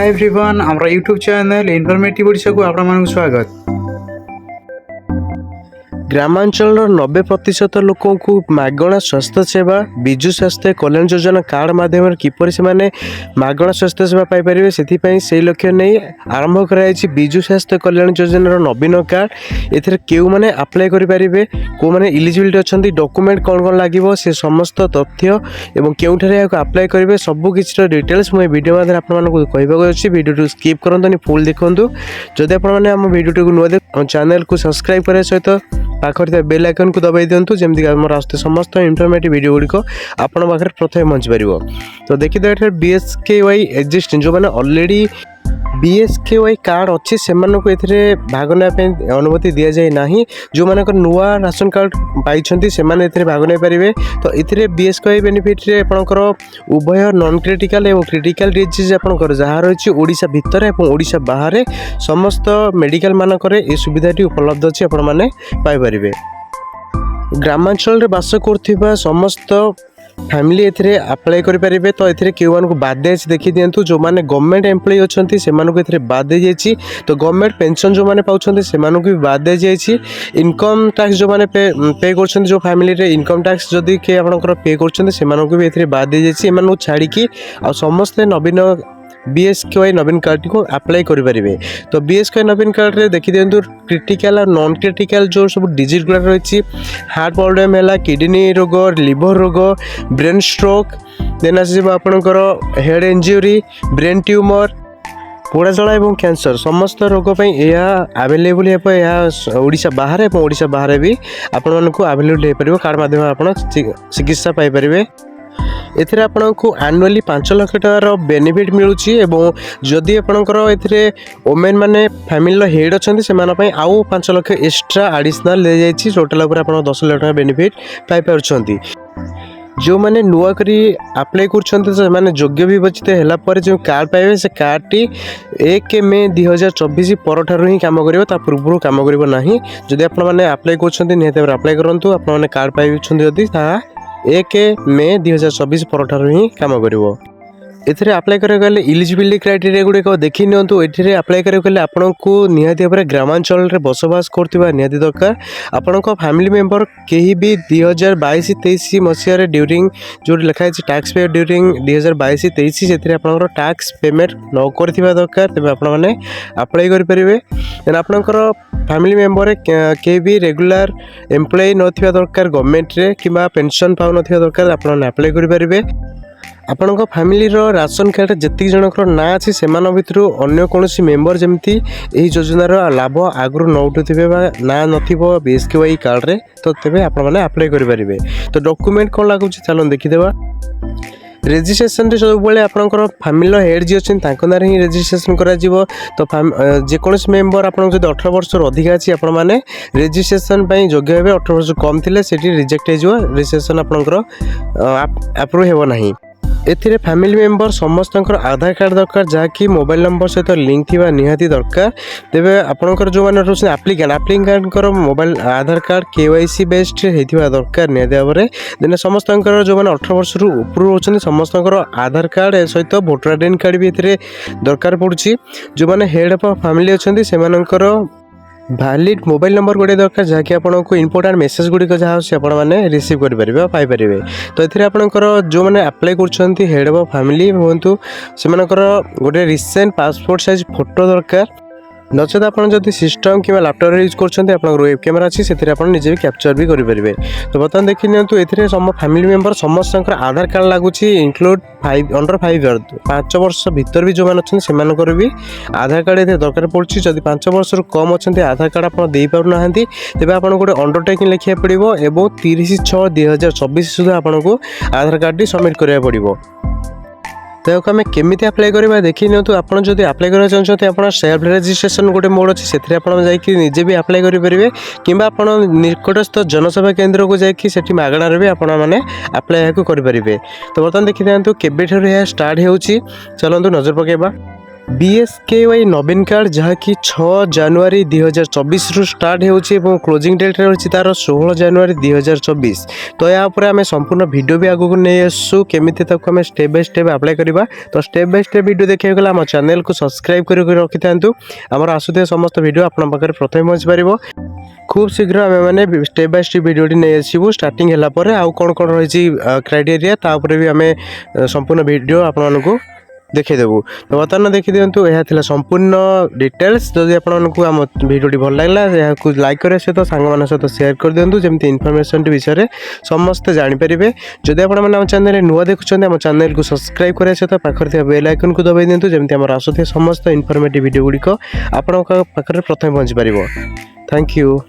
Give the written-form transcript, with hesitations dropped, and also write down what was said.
Hi everyone आमर YouTube channel informative Odisha को आपण स्वागत। ग्रामांचल 90% लोक मागणा स्वास्थ्य सेवा विजु स्वास्थ्य कल्याण योजना कार्ड माध्यम किपर से मागणा स्वास्थ्य सेवा पाइपर से लक्ष्य नहीं आरंभ कराई विजु स्वास्थ्य कल्याण योजनार नवीन कार्ड ए क्यों मैंने आप्लाय करेंगे कौ मैंने इलिजिबिलिटी अच्छा डॉक्यूमेंट कौन कौन लगे से समस्त तथ्य और क्यों आप्लाय करेंगे सबकि डिटेल्स मुझे वीडियो माध्यम आपको कहवाक अच्छी वीडियो स्किप करनी फुल देखूँ जदि आपने वीडियो को नुआ देख चैनल को सब्सक्राइब करने सहित पाखर बेल आइकन को दबाई दिंतु जमीक आमर आसते समस्त इनफॉर्मेटिव वीडियो गुड़िक आपण पाखे प्रथम पहुँच पार। तो देखिए BSKY एक्जिस्टिंग जो मैंने ऑलरेडी BSKY कार्ड अच्छी से भाग नापी अनुमति दि जाए ना जो मान नुआ राशन कार्ड पाई से भाग नहीं पारे। तो ये BSKY बेनिफिट आपंकर उभय नॉन क्रिटिकल और क्रिटिकल डिजीज आपंकर जहाँ रही ओडिशा भितर और ओडिशा बाहर समस्त मेडिकल मानक ये सुविधाटी उपलब्ध अच्छी आपण मैंने पाइपर। ग्रामांचल बास कर समस्त फैमिली एथिरे अप्लाई करेंगे। तो ये क्यों मानक बाद दिखाई देखी दिंतु जो मैंने गवर्नमेंट एम्प्लॉय अच्छा से बाद दी जाइए। तो गवर्नमेंट पेंशन जो मैंने पाँच से भी बाद दी जाइए। इनकम टैक्स जो मैंने पे कर जो फैमिली रे इनकम टैक्स जदि किए आपंकर पे कर भी ये बाद दी जाइए छाड़ी आ समस्ते नवीन BSKY नवीन कार्ड को अप्लाई करेंगे। तो BSKY नवीन कार्ड रे देखी दिंतु क्रिटिकल और नॉन क्रिटिकल जो सब डिजीज गुड़ा रही हार्ट प्रॉब्लम है किडनी रोग लिवर रोग ब्रेन स्ट्रोक देन आपणकर हेड इंजुरी ब्रेन ट्यूमर पोड़ा जला और कैंसर समस्त रोग यह आवेलेबल है ओडिशा बाहर और ओडिशा बाहर भी आपण को आवेलेबल हो पार कार्ड माध्यम आप चिकित्सा पाइपर। एथिरे आपको एनुअली 5 लाख टकार बेनिफिट मिलूँ जदि आपंकर ए वोमेन माने फैमिली हेड अच्छा से आउ 5 लाख एक्स्ट्रा एडिशनल दे जाइए टोटाल आप 10 लाख टका बेनिफिट पाइपर। जो मैंने नुआ करी अप्लाई कर योग्य विवेचित है जो कार्ड पाइबे से कार्ड टी 1 मई 2024 पर ही कम कर पूर्व कम करना जदि आपने अप्लाई कर अप्लाई करूँ आपने कार्ड पाइबे जदि 1 मई 2024 पर ही कम कर। एथिरे अप्लाई करें इलिजिबिलिटी क्राइटेरिया गुड़िक देखी नियंतु ये अप्लाई करें आपन को निहाती भाव ग्रामांचल बसवास करथिबा निहाती दरकार आपण फैमिली मेंबर कहीं भी 2022-23 मसीह ड्यूरिंग जो लिखाई टैक्स पे ड्यूरिंग 2022-23 से टैक्स पेमेंट न करथिबा दरकार तबे आपण माने अप्लाई करेंगे। देन आपणकर फैमिली मेंबर कहीं भी रेगुलर एम्प्लॉय नथिबा दरकार गवर्नमेंट रे किबा पेंशन पाउ नथिबा दरकार आपण अप्लाई करेंगे। आपण फैमिली राशन कार्ड जी जनकर ना अच्छी से भितर अन्य कौन मेम्बर जमी योजनार लाभ आगु न उठुवे ना नथिबो BSKY कार्ड रे तो तेबे आपण माने अप्लाई करेंगे। तो डॉक्यूमेंट कौन लगुच चलो देखीदेवा। रेजिस्ट्रेशन सब बेले आपंकर फैमिली हेड जी अच्छे ना ही रेजिस्ट्रेशन करा तो जेकोसी मेम्बर आप 18 वर्ष अधिक अच्छी आपण मैंने रेजिस्ट्रेशन योग्य हे 18 वर्ष कम थे रिजेक्ट हो रेजिस्ट्रेशन आपंकर अप्रूव हो ना। एथिरे फैमिली मेंबर समस्त आधार कार्ड दरकार जहाँकि मोबाइल नंबर सहित लिंक थी निहाती दरकार। तेबे आपंकर जो मैंने रोचे आप्लिकेंट मोबाइल आधार कार्ड KYC बेस्ड होता दरकार निहाती भाव में। देन समस्त जो मैंने 18 वर्ष ऊपर रोचे समस्त आधार कार्ड सहित वोटर आइडेंटी कार्ड भी ये दरकार पड़ुछि। जो मैंने हेड ऑफ फैमिली अच्छा से वैलिड मोबाइल नंबर गोटे दरकार जहाँकि आपको इंपोर्टेंट मेसेज गुड़िक जहाँ से आपने रिसीव करेंगे पाइपर। तो ये आपंकर जो मैंने अप्लाई कर हेड ऑफ फैमिली हूँ से गोटे रिसेंट पासपोर्ट साइज फोटो दरकार नचेत आप सिस्टम कि लैपटॉप यूज कर वेब कैमेरा अच्छी से निजे भी कैप्चर भी करेंगे। तो बर्तमान देखी नियंतु ये सम फैमिली मेंबर समस्त आधार कार्ड लगुच इंक्लूड अंडर 5 इयर 5 वर्ष भीतर भी जो मैंने अच्छे से भी आधार कार्ड ये दरकार पड़ी। जब 5 वर्ष कम अच्छा आधार कार्ड आप दे पाना तेज आप गोटे अंडरटेकिंग लिखा पड़ो और 30/6/2024 सुधा आपको आधार कार्ड सबमिट करा पड़ो। तो आम केमी अप्लाई करवा देखी नियंतु आप जब अप्लाई करना चाहते आप सेल्फ रेजिस्ट्रेशन गोटे मोड अच्छे से निजे भी अप्लाई करेंगे कि निकटस्थ जनसेवा केन्द्र को जाकि मागणार भी आपने अप्लाई करेंगे। तो बर्तमान देखी था केबे यह स्टार्ट हो चलतु नजर पकेबा। BSKY नवीन कार्ड जहाँकि 6 जनवरी 2024 रु स्टार्ट होउछि एवं क्लोजिंग डेट रही तार 16 जनवरी 2024। तो यहाँ पर आम संपूर्ण वीडियो भी आगू नहीं आसू केमिति ताको आम स्टेप बाय स्टेप अप्लाई करबा। तो स्टेप बाय स्टेप वीडियो देखिए गला आम चैनल को सब्सक्राइब करके रखि थांतु। हमर आसुते समस्त वीडियो आपन पाखरे प्रथम पहुंच पारिबो। खूब शीघ्र आम मैंने स्टेप बाय स्टेप वीडियो नहीं आसबू स्टार्टिंग है आउ कौन कौन रही क्राइटेरिया तापर भी आम संपूर्ण वीडियो आपको देखीदेबू। तो बर्तमान देखी दिंतु यह थिला संपूर्ण डिटेल्स। जदि आपको आम भिडियोटी भल लगला यहाँ लाइक करने सहित सांग सहित सेयार कर दिंतु जमी इनफर्मेशन विषय में समस्ते जानीपारे। जदि आप चैनल नुआ देखुं आम चैनल को सब्सक्राइब करने सहित पाखे बेल आइकन को दबाई दिंतु जमी आम आसुଥିବା समस्त इनफर्मेटिव वीडियो गुड़िक आपण पाखे प्रथम पहुँची पार। Thank you.